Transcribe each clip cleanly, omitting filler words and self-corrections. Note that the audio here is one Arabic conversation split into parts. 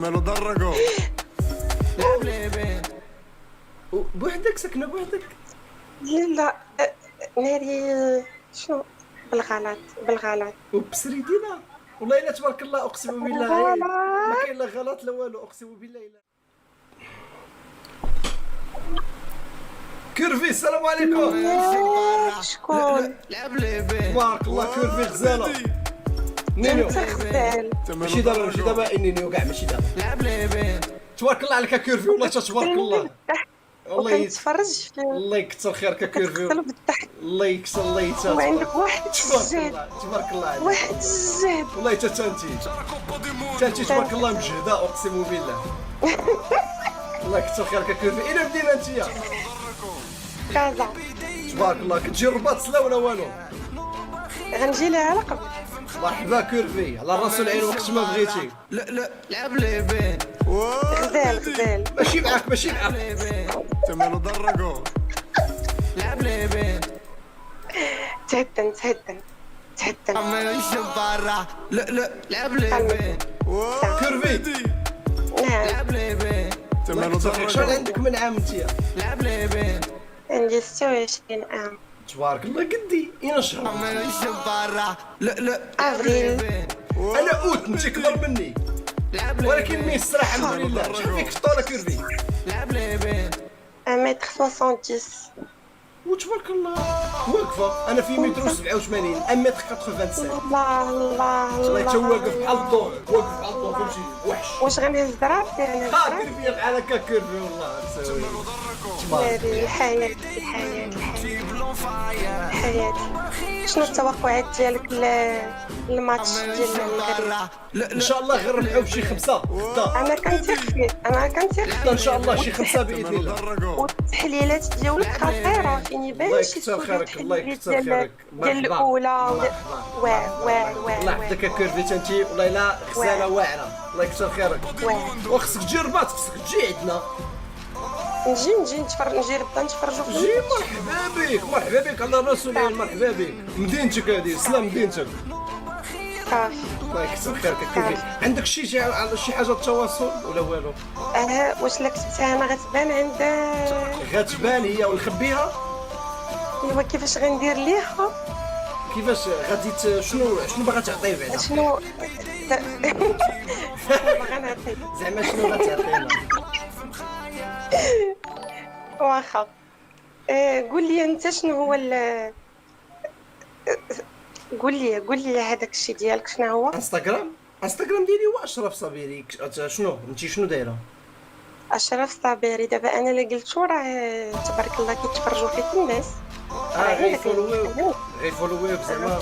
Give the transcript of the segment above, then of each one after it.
مالو درجوا بوحدك ساكنه بوحدك؟ لا ناري شنو بالغلط وبسريدينا والله الا تبارك الله اقسم بالله ما كاين لا غلط لا والو اقسم بالله الا كيرفي السلام عليكم. شكون تبارك الله كيرفي غزاله نينو انت غزال ماشي دابا انني كاع ماشي دابا تبارك الله عليك كيرفي والله تبارك الله والله وكنتفرج في الله يكثر خيرك كيرفي كتقتل بالضحك الله يكسر الله يتساتر وعندك واحد تبارك الجهد الله تبارك الله عليك واحد الجهد والله تانتي تبارك الله مجهده اقسم بالله الله يكثر خيرك كيرفي اين مدينه انتيا؟ كازا تبارك الله كتجي الرباط سلا ولا والو؟ غنجي لها على قبل مرحبا كيرفي على الراس والعين وقت ما بغيتي. لا لعب لي بين غزال ماشي معاك مالو درجوا لعب لي بين تهدن ما يشوف برا لا لعب لي بين كيرفي نعم لعب لي بين مالو شحال درجوا عندك من عام انتيا؟ لعب لي بين عندي 26 عام تبارك الله قدي اين شهر؟ ما يشوف برا لا افريل انا اوت انت كبر مني لعب لي ولكن مي الصراحه الحمد لله شحال فيك الطولة كيرفي؟ لعب لي بين 1m70 وتبارك الله واقفه انا في متر 87 متر 85 الله الله تا واقف بحال الضوء واقف بحال الضوء فهمتي وحش واش غنهز راسي انا ها كيرفي بحال هكا كيرفي والله تساوي تبارك هذه الحياة شنو التوقعات ديالك للماتش ديال المغرب؟ ان شاء الله غير نربحوا بشي 5 غدا انا كنثق فيك غدا ان شاء الله شي 5 باذن الله. درجوا والتحليلات ديالك خطيره فين الله يبان شي يكثر خيرك الله يكثر ديال خيرك ديال الاولى الله يحفظك كيرفي انتي والله الا غزاله واعره الله يكثر خيرك وخصك تجي الرباط خصك تجي عندنا نجي نبدا نتفرجوا في جي مرحبا بك على راس العين مرحبا بك مدينتك هذه سلام مدينتك صافي الله يكثر خيرك كيفي عندك شي حاجه التواصل ولا والو؟ واش لا كتبتها انا غتبان عند غتبان هي ونخبيها ايوا كيفاش غندير ليها كيفاش غادي شنو باغا تعطي بعدا شنو باغا نعطيك زعما شنو غتعطينا واخا قول لي انت شنو هو قول لي هذاك الشيء ديالك شنو هو انستغرام ديالي هو اشرف صبيري شنو انت شنو دايره؟ اشرف صابري دابا انا اللي قلتو راه تبارك الله كيتفرجوا فيك الناس غيفولويو زعما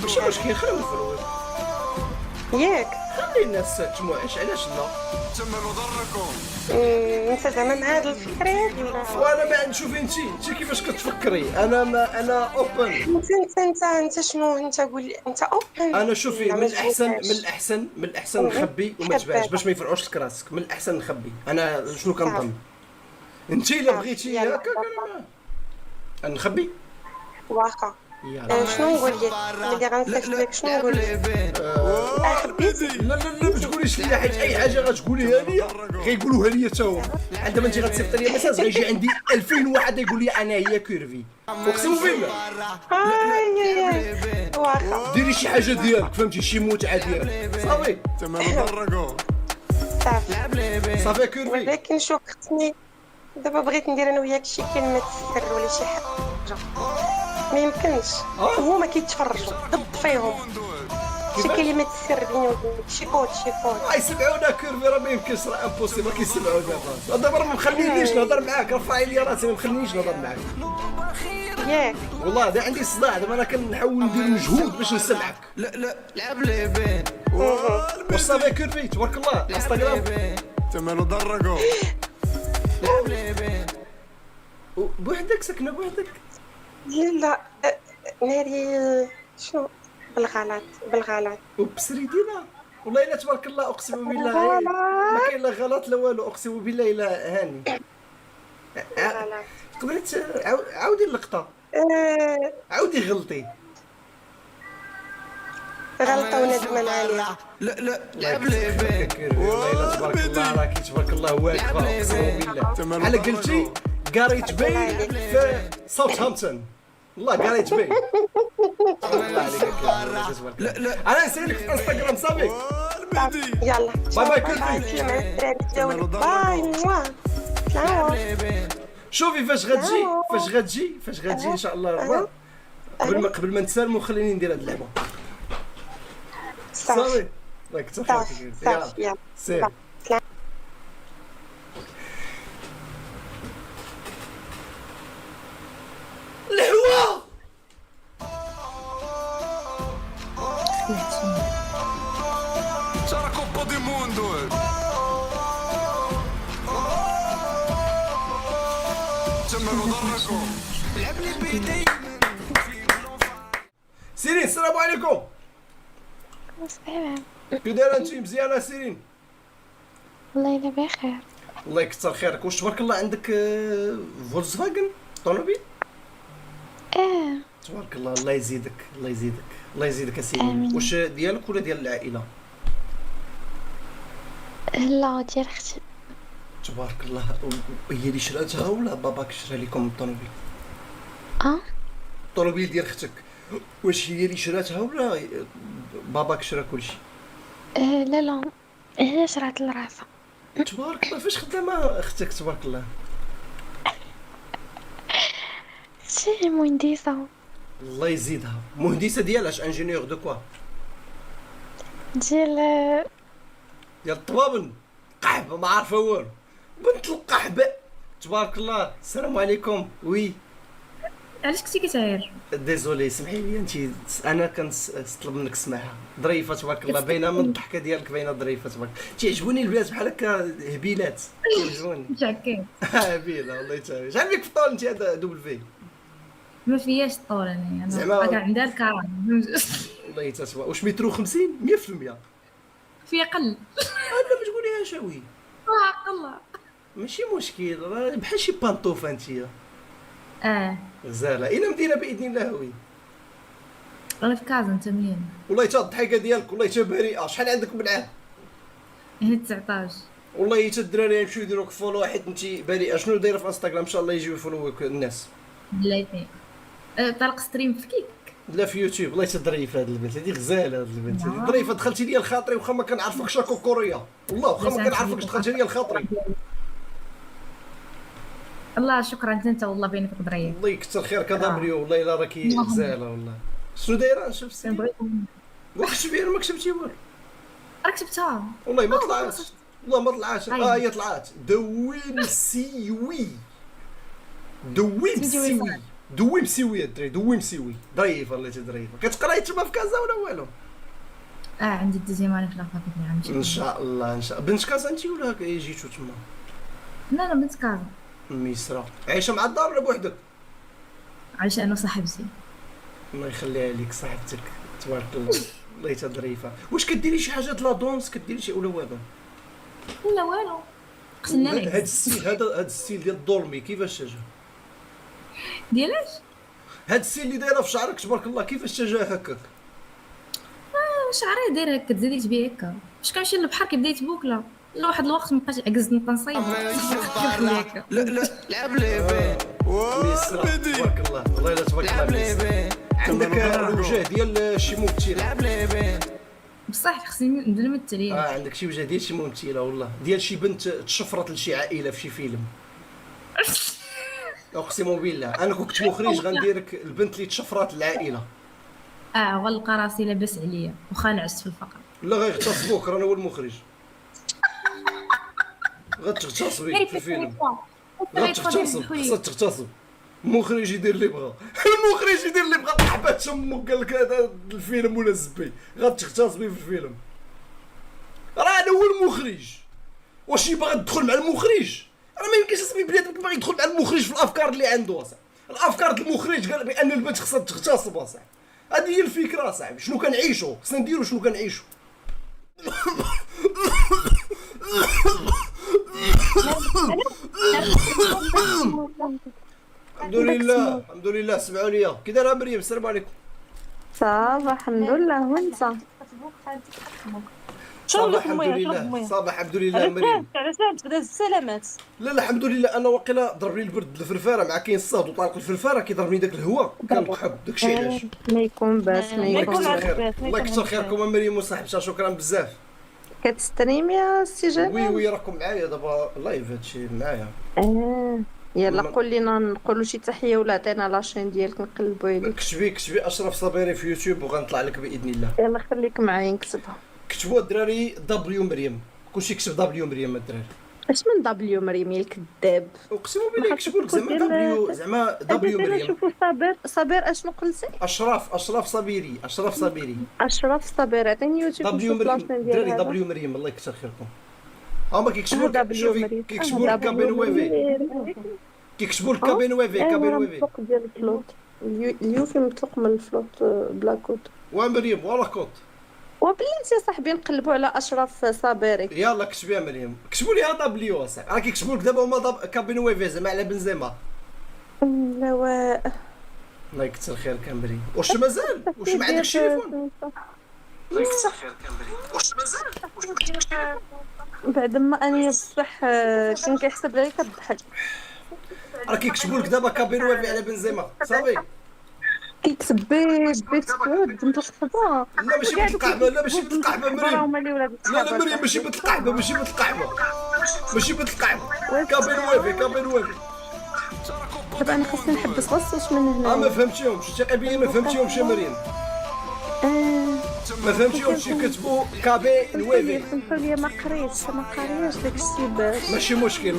ماشي مشكل خليو يفولويو ياك خلي الناس تموعش علاش لا مالو درجوا انت زعما مع هاد الفكره هادي ولا وانا ما نشوف انت كيفاش كتفكري انا اوبن انت شنو انت قول لي انت اوبن انا شوفي من الاحسن نخبي وما تبانش باش ما يفرعوش لك راسك من الاحسن نخبي انا شنو كنظن انت الا بغيتي هكا نخبي واخا يلا شنو نقول لك ملي غنصيفط لك شنو نقول لك خبيت لا ما تقوليش لي حيت اي حاجه غتقوليها لي غيقولوها لي حتى هما عندما انت غتصيفط لي ميساج غيجي عندي 2000 واحد يقول لي انا هي كيرفي اقسم بالله واخا ديري شي حاجه ديالك فهمتي شي متعه ديالك صافي مالو درجوا صافي صافي كيرفي ولكن شوف خصني دابا بغيت ندير انا وياك شي كلمه سر ولا شي حاجه ما يمكنش هو ما كيتفرجوا ضب فيهم شي كلمه سر بيني وبينك شي كود يسمعونا كيرفي راه ما يمكنش راه امبوسي ما كيسمعوا دابا راه ما مخلينيش نهضر معاك رفعي لي راسي ما مخلينيش نهضر معاك ياك والله دا عندي صداع دابا انا كنحاول ندير مجهود باش نسمعك لا لعب لي بين وصافي كيرفي تبارك الله انستغرام مالو درجوا لعب لي بين بوحدك ساكنه بوحدك؟ لا ناري شنو بالغلط وبسريدينا والله الا تبارك الله اقسم بالله ما كاين لا غلط لا والو اقسم بالله الا هاني بالغلط قبلت عاودي اللقطه عاودي غلطي غلطة وندمان عليها. لا لعب لي بين والله تبارك الله راكي تبارك الله واقفه اقسم بالله على قلتي قاريت بي في ساوثهامبتون والله قاريت بي الله عليك انا نسيلك في انستغرام صافي المهدي يلا باي باي كلبي سلام على الدراري تزاولي باي موا سلام شوفي فاش غتجي ان شاء الله الرباط قبل ما نتسالموا خليني ندير هاد اللعبه صافي الله يكثر خيرك صافي يلا سير سلام. الهوا C'è la Coppa del Mondo C'è ضركم لعب لي بيدي سيرين السلام عليكم السلام. كي دايره انت مزيانه سيرين والله إلا بخير. الله يكثر خيرك واش تبارك الله عندك فولكسفاجن طوموبيل تبارك الله الله يزيدك الله يزيدك الله يزيدك سيرين آمين. واش ديالك ولا ديال العائله لا ديال اختي. تبارك الله هي اللي شراتها ولا باباك شرا لكم الطوموبيل الطوموبيل ديال اختك واش هي اللي شراتها ولا باباك شرا كلشي لا لا هي شرات لراسها. تبارك الله فاش خدامه اختك تبارك الله شي مهندسة الله يزيدها مهندسه ديالاش انجينيور دو كوا ديال ديال الطبابن قحبه ما عارفه والو بنت القحبه تبارك الله السلام عليكم وي علاش كنتي كتعاير؟ ديزولي سمحي لي انت انا كنطلب منك السماحه ظريفه تبارك الله باينه من الضحكه ديالك باينه ظريفه تبارك تيعجبوني البنات بحال هكا هبيلات تيعجبوني متعكين هبيله الله يتعاون شحال فيك في الطول انت هذا دوبل في ما فياش طول انا زعما- كان عندها الكرام الله يتسوى واش مترو 50 100% في قل انا ما تقوليهاش وي حق الله ماشي مشكل راه بحال شي بانطوفه انتيا غزاله الا مدينه باذن الله وي انا في كازا انت منين؟ والله حتى الضحكه ديالك والله حتى بريئه شحال عندك من عام هنا 19 والله حتى الدراري يمشيو يديروك فولو حيت انت بريئه شنو دايره في انستغرام ان شاء الله يجيو يفولوك الناس بلاتي طلق ستريم في كيك لا في يوتيوب والله حتى ظريفه هاد البنت هادي غزاله هاد البنت هادي ظريفه دخلتي ليا لخاطري واخا ما كنعرفكش راكو كوريا والله واخا ما كنعرفكش دخلتي ليا لخاطري الله شكرا انت والله بينك ضريه الله يكثر خيرك دبليو والله الا راكي غزاله والله شنو دايره نشوف السيد نبغيكم واخا شبيه ما كتبتي والو راك كتبتها والله ما طلعش والله ما طلعش أيوة. هي طلعت دويمسيوي دويمسيوي دويمسيوي الدري دويمسيوي ظريفه الله ظريفه كتقراي تما في كازا ولا والو عندي الدوزيام اني في لافاكيت نعم ان شاء الله ان شاء الله بنت كازا انت ولا جيتو تما لا لا بنت كازا ميسرا عايشه مع الدار ولا بوحدك علاش انا صاحبتي الله يخليها ليك صاحبتك تبارك الله الله ظريفه واش كديري شي حاجه لا دونس كديري شي ولا والو لا والو قسنا هاد لك الستيل هاد الستيل ديال الدولمي كيفاش جا ديالاش هاد الستيل اللي دايره في شعرك تبارك الله كيفاش جا هكاك شعري داير هكا تزيديت بيه هكا فاش كنمشي للبحر كيبدا يتبوكلا لواحد الوقت مابقاش عجزت نبقى نصيد لا لعب لي بين ميسرا تبارك الله والله الا تبارك لعب الله لي ميسرا بين عندك الوجه ديال شي ممثله لعب لي بين بصح خصني نبدا نمثل ياك عندك شي وجه ديال شي ممثله والله ديال شي بنت تشفرت لشي عائله في شي فيلم اقسم بالله انا كنت مخرج غنديرك البنت اللي تشفرات العائله غنلقى راسي لاباس عليا واخا نعست في الفقر لا غيغتصبوك رانا هو المخرج غتغتصبي في الفيلم غتغتصب خاصك تغتصب المخرج يدير اللي بغا المخرج يدير اللي بغا طحبات امك قال لك هذا الفيلم ولا الزبي غتغتصبي في الفيلم راه انا هو المخرج واش باغي تدخل مع المخرج راه ما يمكنش اسمي بنادم باغي يدخل مع المخرج في الافكار اللي عنده اصاحبي الافكار ديال المخرج قال بان البنت خصها تغتصب اصاحبي هذه هي الفكره اصاحبي شنو كنعيشوا خصنا نديروا شنو كنعيشوا الحمد لله الحمد لله سمعوا لي كي دايره مريم السلام عليكم صافا الحمد لله وانت صباح الحمد لله صباح الحمد لله مريم. علاش بدا السلامات. لا الحمد لله انا واقيلا ضربني البرد الفرفاره مع كاين الصهد وطارق الفرفاره كيضربني داك الهواء كنقحب داكشي علاش. ما يكون باس الله يكثر خير الله يكثر خيركم مريم وصاحبتها شكرا بزاف. كتستريم يا سي جلال؟ وي راكم معايا دابا لايف هادشي معايا. يلا قول لينا نقولوا شي تحيه ولا عطينا لاشين ديالك نقلبوا عليك. كتبي اشرف صابري في يوتيوب وغنطلع لك باذن الله. يلا خليك معايا نكتبها. كتبوا الدراري دبليو مريم كلشي كتب دبليو مريم الدراري. اش من دبليو مريم يا الكذاب. اقسم بالله يكتبوا لك زعما دبليو زعما دبليو مريم. شوفوا صابر اشنو قلتي؟ اشرف صابيري اشرف صابر عطيني يوتيوب دبليو مريم الدراري دبليو مريم الله يكثر خيركم. هما كيكتبوا لك شوفي كيكتبوا لك كابين ويفي كيكتبوا لك كابين ويفي مطلق ديال الفلوت اليوفي مطلق من الفلوت بلا كود ومريم ولا كوت وبلي انت يا صاحبي نقلبوا على اشرف صابري. يلا كتبي يا مريم كتبوا ليها دبليو اصاحبي راه كيكتبوا لك دابا هما كابين ويفي زعما على بنزيما. لا الله يكثر خيرك يا مريم. واش مازال واش ما عندكش تليفون؟ الله يكثر خيرك يا مريم. واش مازال واش ما عندكش تليفون؟ بعد ما اني بصح كان كيحسب لي كضحك. راه كيكتبوا لك دابا كابين ويفي على بنزيما صافي كيكتب بيت سعود بنت القحبه. لا ماشي بنت القحبه لا ماشي بنت القحبه مريم. لا مريم ماشي بنت القحبه ماشي بنت القحبه كابين ويفي. دابا انا خاصني نحبس غص واش من هنا. ما فهمتيهمش تقريبا ما فهمتيهمش يا مريم. ما فهمتيهمش كتبوا كابين ويفي. قلتوا لي ما قريتش داك الشيء باش. ماشي مشكل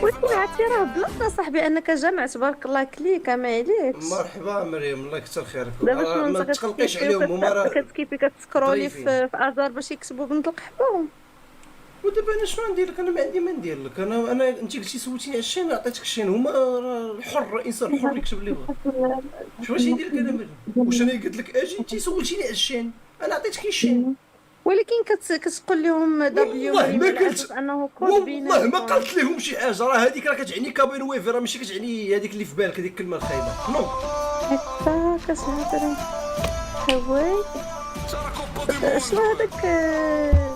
ولكن عرفتي راه بلاصه صاحبي انك جامع تبارك الله كليكا ما عليكش. مرحبا مريم الله يكثر خيرك. دابا ما تقلقيش عليهم هما راه كتكيفي كتسكرولي في ازار باش يكتبوا بنت القحبه. ودابا انا شنو ندير لك؟ انا ما عندي ما ندير لك. انا انت قلتي سولتيني على الشين عطيتك الشين. هما الحر الانسان الحر يكتب اللي بغا. واش يدير لك انا مريم؟ واش انا قلت لك اجي انت سولتيني على الشين انا عطيتك الشين. ولكن كتقول لهم دبليو والله ما قلت انه كود بيناتهم. والله ما قلت لهم شي حاجه. راه هذيك راه كتعني كابين ويفي راه ماشي كتعني هذيك اللي في بالك هذيك الكلمه الخايبه. نو هكا كتهضري هواي شنو هذاك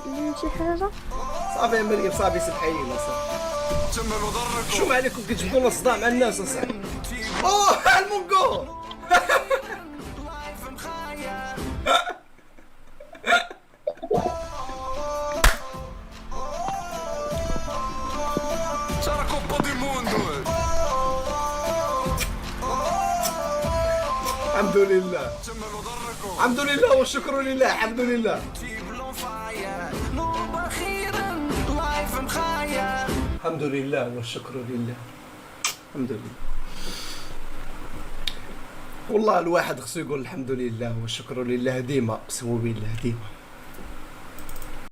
اللي شي حاجه. صافي يا مريم صافي سبحي الله صافي. شو ما عليكم كتجبدوا لنا الصداع مع الناس اصاحبي. اوه المونغو الحمد لله الحمد لله والشكر لله الحمد لله الحمد لله والشكر لله الحمد لله. والله الواحد خصو يقول الحمد لله والشكر لله ديما اقسم بالله ديما.